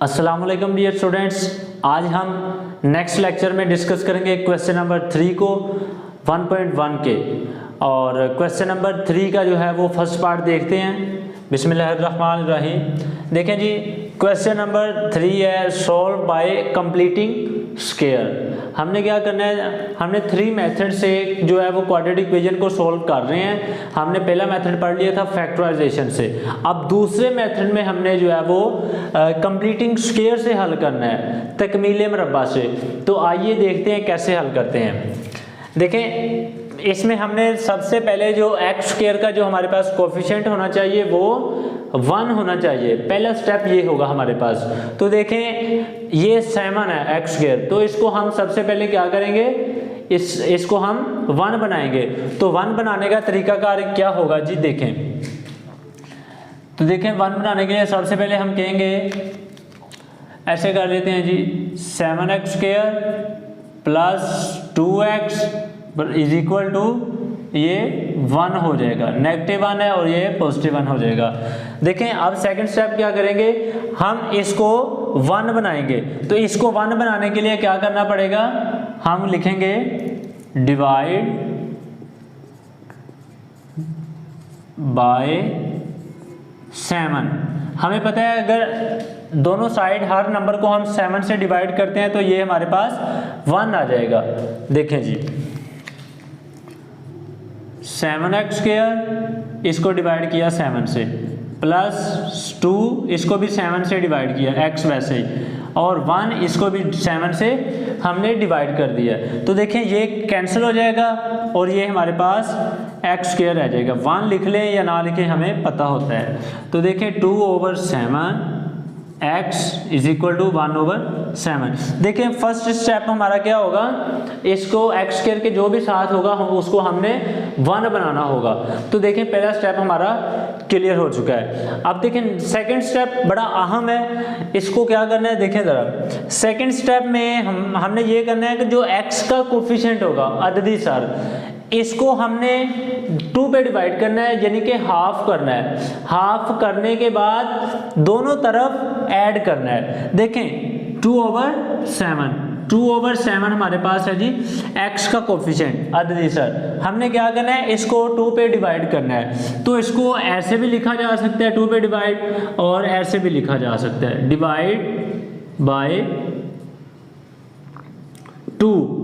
अस्सलाम वालेकुम dear students, आज हम नेक्स्ट लेक्चर में डिस्कस करेंगे क्वेश्चन नंबर 3 को 1.1 के। और क्वेश्चन नंबर 3 का जो है वो फर्स्ट पार्ट देखते हैं। बिस्मिल्लाहिर्रहमानिर्रहीम। देखें जी, क्वेश्चन नंबर 3 है सॉल्व बाय कंप्लीटिंग स्क्वायर। हमने क्या करना है, हमने 3 मेथड से जो है वो क्वाड्रेटिक इक्वेशन को सॉल्व कर रहे हैं। हमने पहला मेथड पढ़ लिया था फैक्टराइजेशन से। अब दूसरे मेथड में हमने जो है वो कंप्लीटिंग स्क्वायर से हल करना है, तकमील मरबा से। तो आइए देखते हैं कैसे हल करते हैं। देखें, इसमें हमने सबसे पहले जो एक्स स्क्वायर का जो हमारे पास कोफिशिएंट होना चाहिए वो 1 होना चाहिए। पहला स्टेप ये होगा हमारे पास। तो देखें, ये 7 है एक्स स्क्वायर, तो इसको हम सबसे पहले क्या करेंगे, इसको हम 1 बनाएंगे। तो 1 बनाने का तरीकाकार क्या होगा जी, देखें। तो देखें, 1 बनाने के लिए सबसे पहले हम कहेंगे, ऐसे कर लेते हैं जी, 7x square plus 2x is equal to ये 1 हो जाएगा। नेगेटिव 1 है और ये पॉजिटिव 1 हो जाएगा। देखें, अब सेकंड स्टेप क्या करेंगे, हम इसको 1 बनाएंगे। तो इसको 1 बनाने के लिए क्या करना पड़ेगा, हम लिखेंगे डिवाइड बाय 7। हमें पता है अगर दोनों साइड हर नंबर को हम 7 से डिवाइड करते हैं तो ये हमारे पास 1 आ जाएगा। देखें जी, 7x स्क्वायर इसको डिवाइड किया 7 से, प्लस 2 इसको भी 7 से डिवाइड किया, x वैसे ही, और 1 इसको भी 7 से हमने डिवाइड कर दिया। तो देखें, ये कैंसिल हो जाएगा और ये हमारे पास x स्क्वायर रह जाएगा। 1 लिख लें या ना लिखें हमें पता होता है। तो देखें, 2/7 x इज इक्वल टू 1/7। देखें, फर्स्ट स्टेप हमारा क्या होगा, इसको x स्क्वायर के जो भी साथ होगा उसको हमने 1 बनाना होगा। तो देखें, पहला स्टेप हमारा क्लियर हो चुका है। अब देखें, सेकंड स्टेप बड़ा अहम है, इसको क्या करना है, देखें ज़रा। सेकंड स्टेप में हमने ये करना है कि जो x का कोफिशिएंट होगा अददी सर, इसको हमने 2 पे डिवाइड करना है, यानी कि हाफ करना है। हाफ करने के बाद दोनों तरफ ऐड करना है। देखें, 2/7 हमारे पास है जी x का कोफिशिएंट अददी सर। हमने क्या करना है, इसको 2 पे डिवाइड करना है। तो इसको ऐसे भी लिखा जा सकता है 2 पे डिवाइड, और ऐसे भी लिखा जा सकता है डिवाइड बाय 2।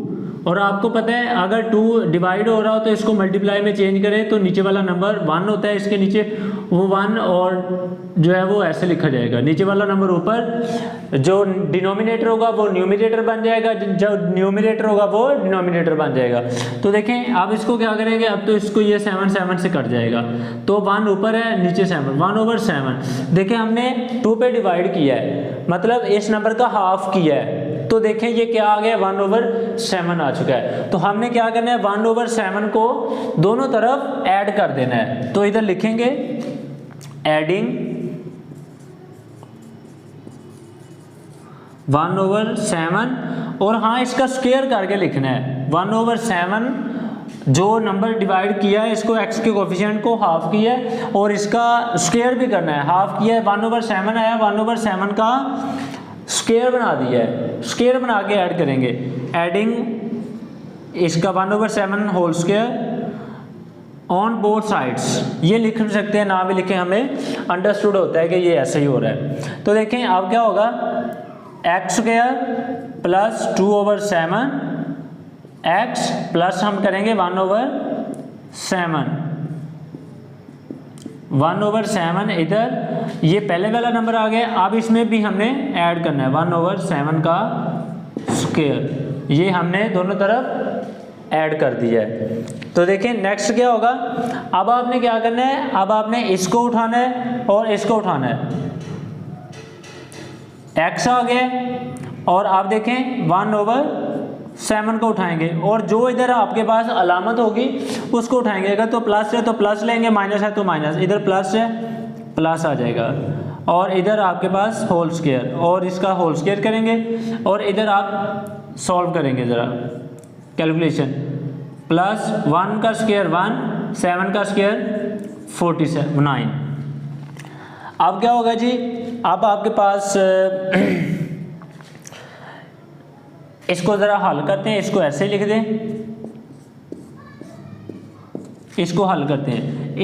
और आपको पता है अगर 2 डिवाइड हो रहा हो तो इसको मल्टीप्लाई में चेंज करें तो नीचे वाला नंबर 1 होता है, इसके नीचे वो 1 और जो है वो ऐसे लिखा जाएगा। नीचे वाला नंबर ऊपर, जो डिनोमिनेटर होगा वो न्यूमिनेटर बन जाएगा, जो न्यूमिनेटर होगा वो डिनोमिनेटर बन जाएगा। तो देखें, अब इसको क्या करेंगे, अब तो इसको ये 7 से कट जाएगा। तो 1 ऊपर है, नीचे 7, 1/7। देखें, हमने 2 पे डिवाइड किया है, मतलब इस नंबर का हाफ किया है। तो देखें, ये क्या आ गया, 1/7 आ चुका है। तो हमने क्या करना है, 1/7 को दोनों तरफ ऐड कर देना है। तो इधर लिखेंगे एडिंग 1/7, और हाँ, इसका स्क्वायर करके लिखना है। 1/7 जो नंबर डिवाइड किया है, इसको x के कोफिशिएंट को हाफ किया है और इसका स्क्वायर भी करना है। हाफ किया है, 1/7 आया, 1/7 का स्क्वायर बना दिया है। स्क्वायर बना के ऐड करेंगे, एडिंग इसका 1/7 whole square on both sides. ये लिख सकते हैं, ना भी लिखें, हमें अंडरस्टूड होता है कि ये ऐसे ही हो रहा है। तो देखें, अब क्या होगा, x square plus 2/7 x plus हम करेंगे 1/7। 1/7 इधर, ये पहले वाला नंबर आ गया। अब इसमें भी हमने ऐड करना है 1/7 का स्क्वायर, ये हमने दोनों तरफ ऐड कर दिया है। तो देखिए, नेक्स्ट क्या होगा, अब आपने क्या करना है, अब आपने इसको उठाना है और इसको उठाना है। x आ गया, और आप देखें 1/7 को उठाएंगे, और जो इधर आपके पास अलामत होगी उसको उठाएंगे। अगर तो प्लस है तो प्लस लेंगे, माइनस है तो माइनस। इधर प्लस है, प्लस आ जाएगा, और इधर आपके पास होल स्क्वायर, और इसका होल स्क्वायर करेंगे, और इधर आप सॉल्व करेंगे ज़रा कैलकुलेशन। प्लस 1 का स्क्वायर 1, 7 का स्क्वायर 49। अब क्या होगा जी, अब आपके पास इसको ज़रा हल करते हैं, इसको ऐसे लिख दें, इसको हल करते हैं,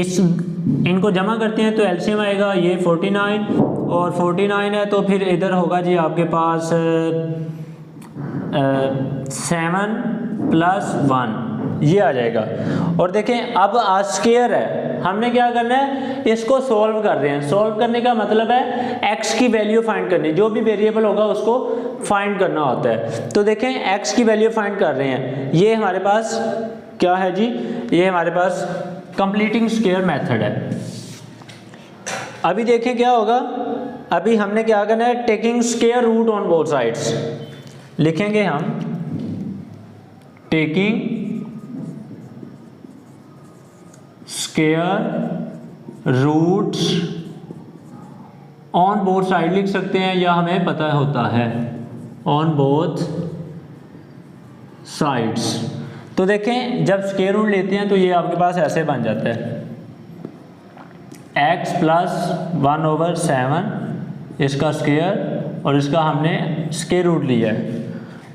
इनको जमा करते हैं तो एलसीएम आएगा ये 49 और 49 है तो फिर इधर होगा जी आपके पास 7 + 1 ये आ जाएगा। और देखें अब स्क्वायर है, हमने क्या करना है, इसको सोल्व कर रहे हैं। सोल्व करने का मतलब है x की वैल्यू फाइंड करनी, जो भी वेरिएबल होगा उसको फाइंड करना होता है। तो देखें x की वैल्यू फाइंड कर रहे हैं, ये हमारे पास क्या है जी, ये हमारे पास कंप्लीटिंग स्क्वायर मेथड है। अभी देखें क्या होगा, अभी हमने क्या करना है, taking square root on both sides लिखेंगे हम, taking square roots on both side लिख सकते हैं, या हमें पता होता है ऑन बोथ साइड्स। तो देखें जब स्क्वायर रूट लेते हैं तो ये आपके पास ऐसे बन जाता है, x + 1/7 इसका स्क्वायर और इसका हमने स्क्वायर रूट लिया है।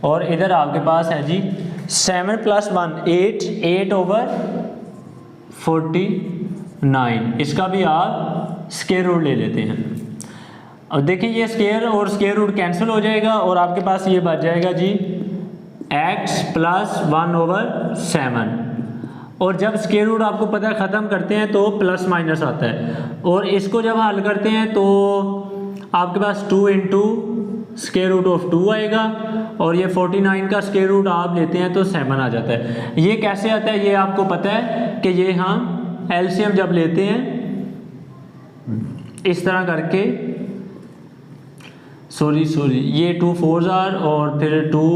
और इधर आपके पास है जी 7 + 1 8/49, इसका भी आप स्क्वायर रूट ले लेते हैं। और देखिए ये स्क्वायर और स्क्वायर रूट कैंसिल हो जाएगा और आपके पास ये बच जाएगा जी x + 1/7। और जब स्क्वायर रूट आपको पता है ख़त्म करते हैं तो प्लस माइनस आता है, और इसको जब हल करते हैं तो आपके पास 2 × स्क्वायर रूट ऑफ 2 आएगा, और ये 49 का स्क्वायर रूट आप लेते हैं तो 7 आ जाता है। ये कैसे आता है ये आपको पता है कि ये हम एलसीएम जब लेते हैं इस तरह करके, सॉरी ये 2 4s और फिर 2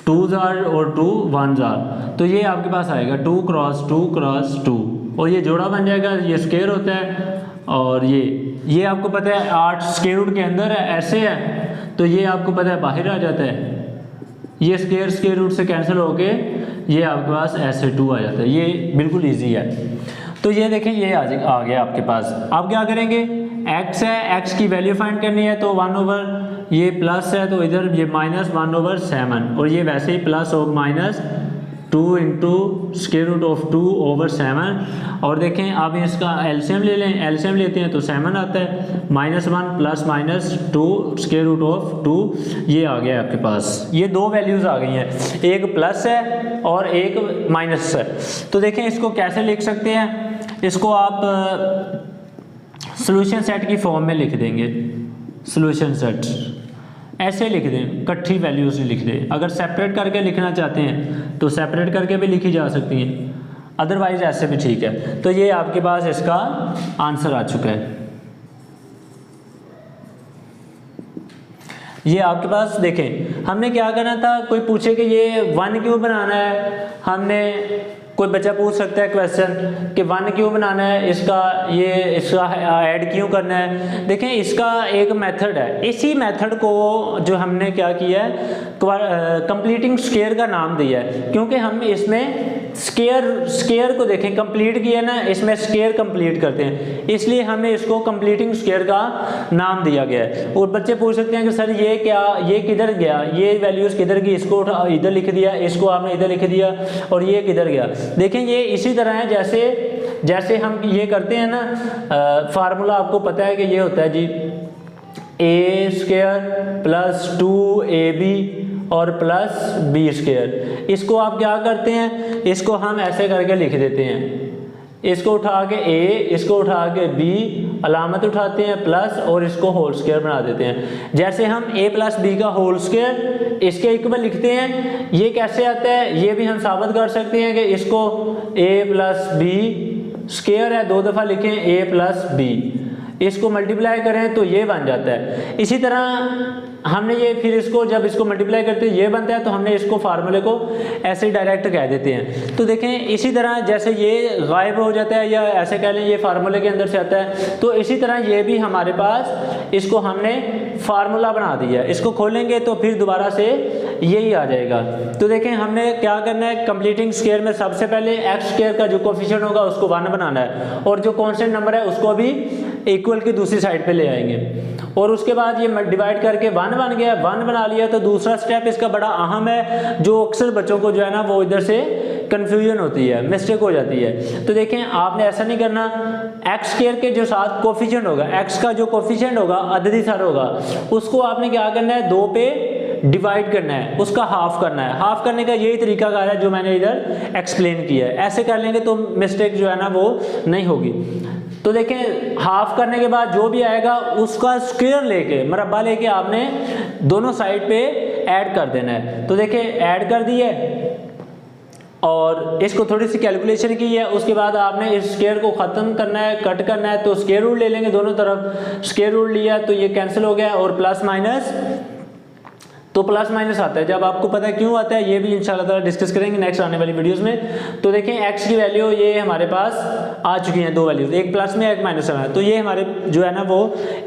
2s और 2 1s, तो ये आपके पास आएगा 2 × 2 × 2 और ये जोड़ा बन जाएगा, ये स्क्वायर होता है। और ये आपको पता है 8 स्क्वायर रूट के अंदर है, ऐसे है तो ये आपको पता है बाहर आ जाता है, ये स्क्वायर रूट से कैंसिल होके ये आपके पास ऐसे 2 आ जाता है। ये बिल्कुल इजी है। तो ये देखें ये आ गया आपके पास। आप क्या करेंगे, x है, x की वैल्यू फाइंड करनी है तो 1 ये प्लस है तो इधर ये -1/7, और ये वैसे ही प्लस और माइनस 2 × स्क्वायर रूट ऑफ 2/7। और देखें आप इसका एलसीएम ले लें, एलसीएम लेते हैं तो 7 आता है, -1 + -2 स्क्वायर रूट ऑफ 2, ये आ गया आपके पास। ये दो वैल्यूज़ आ गई हैं, एक प्लस है और एक माइनस है। तो देखें इसको कैसे लिख सकते हैं, इसको आप सॉल्यूशन सेट की फॉर्म में लिख देंगे। सॉल्यूशन सेट ऐसे लिख दें, इकट्ठी वैल्यूज लिख दें। अगर सेपरेट करके लिखना चाहते हैं तो सेपरेट करके भी लिखी जा सकती हैं, अदरवाइज ऐसे भी ठीक है। तो ये आपके पास इसका आंसर आ चुका है। ये आपके पास देखें, हमने क्या करना था, कोई पूछे कि ये 1 क्यों बनाना है, हमने कोई बच्चा पूछ सकता है क्वेश्चन कि 1 क्यों बनाना है, इसका ऐड क्यों करना है। देखें इसका एक मेथड है, इसी मेथड को जो हमने क्या किया है कंप्लीटिंग स्क्वायर का नाम दिया है, क्योंकि हम इसमें स्क्वायर को देखें कंप्लीट किया ना, इसमें स्क्वायर कंप्लीट करते हैं, इसलिए हमें इसको कंप्लीटिंग स्क्वायर का नाम दिया गया है। और बच्चे पूछ सकते हैं कि सर ये क्या, ये किधर गया, ये वैल्यूज़ किधर गई, इसको इधर लिख दिया, इसको आपने इधर लिख दिया, और ये किधर गया। देखें ये इसी तरह है जैसे हम ये करते हैं ना, फार्मूला आपको पता है कि ये होता है जी a² + 2ab और +b²। इसको आप क्या करते हैं, इसको हम ऐसे करके लिख देते हैं, इसको उठा के a, इसको उठा के b, अलामत उठाते हैं प्लस, और इसको होल स्क्वायर बना देते हैं। जैसे हम a + b का होल स्क्वायर इसके इक्वल लिखते हैं, ये कैसे आता है ये भी हम साबित कर सकते हैं कि इसको a + b² है, 2 दफ़ा लिखें a + b, इसको मल्टीप्लाई करें तो ये बन जाता है। इसी तरह हमने ये फिर इसको जब इसको मल्टीप्लाई करते हैं ये बनता है, तो हमने इसको फार्मूले को ऐसे डायरेक्ट कह देते हैं। तो देखें इसी तरह जैसे ये गायब हो जाता है, या ऐसे कह लें ये फार्मूले के अंदर से आता है, तो इसी तरह ये भी हमारे पास, इसको हमने फार्मूला बना दिया। इसको खोलेंगे तो फिर दोबारा से यही आ जाएगा। तो देखें हमने क्या करना है, कंप्लीटिंग स्क्वायर में सबसे पहले एक्स स्क्वायर का जो कोफिशिएंट होगा उसको 1 बनाना है, और जो कांस्टेंट नंबर है उसको भी इक्वल की दूसरी साइड पे ले आएंगे, और उसके बाद ये डिवाइड करके 1 बन गया, 1 बना लिया। तो दूसरा स्टेप इसका बड़ा अहम है, जो अक्सर बच्चों को जो है ना वो इधर से कंफ्यूजन होती है, मिस्टेक हो जाती है। तो देखें आपने ऐसा नहीं करना, एक्स स्क्वायर के जो साथ कोफिशिएंट होगा, एक्स का जो कोफिशिएंट होगा अददी सर होगा, उसको आपने क्या करना है 2 पे डिवाइड करना है, उसका हाफ करना है। हाफ करने का यही तरीका कार है जो मैंने इधर एक्सप्लेन किया है। ऐसे कर लेंगे तो मिस्टेक जो है ना वो नहीं होगी। तो देखें हाफ करने के बाद जो भी आएगा उसका स्क्वायर लेके, मरब्बा लेके आपने दोनों साइड पे ऐड कर देना है। तो देखें ऐड कर दिए और इसको थोड़ी सी कैलकुलेशन की है, उसके बाद आपने इस स्क्वायर को ख़त्म करना है, कट करना है। तो स्क्वायर रूट ले लेंगे दोनों तरफ, स्क्वायर रूट लिया तो ये कैंसिल हो गया, और प्लस माइनस, तो प्लस माइनस आता है। जब आपको पता है क्यों आता है ये भी इंशाल्लाह ताला डिस्कस करेंगे नेक्स्ट आने वाली वीडियोस में। तो देखें एक्स की वैल्यू ये हमारे पास आ चुकी हैं 2 वैल्यूज, एक प्लस में एक माइनस में है। तो ये हमारे जो है ना वो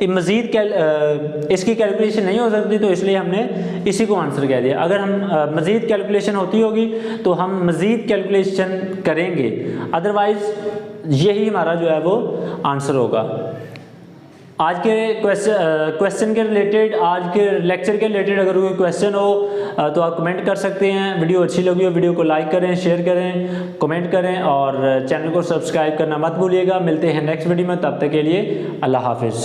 मज़ीद इसकी कैलकुलेशन नहीं हो सकती, तो इसलिए हमने इसी को आंसर कह दिया। अगर हम मज़ीद कैलकुलेशन होती होगी तो हम मज़ीद कैलकुलेशन करेंगे, अदरवाइज यही हमारा जो है वो आंसर होगा। आज के क्वेश्चन के रिलेटेड, आज के लेक्चर के रिलेटेड अगर कोई क्वेश्चन हो तो आप कमेंट कर सकते हैं। वीडियो अच्छी लगी हो वीडियो को लाइक करें, शेयर करें, कमेंट करें, और चैनल को सब्सक्राइब करना मत भूलिएगा। मिलते हैं नेक्स्ट वीडियो में, तब तक के लिए अल्लाह हाफिज़।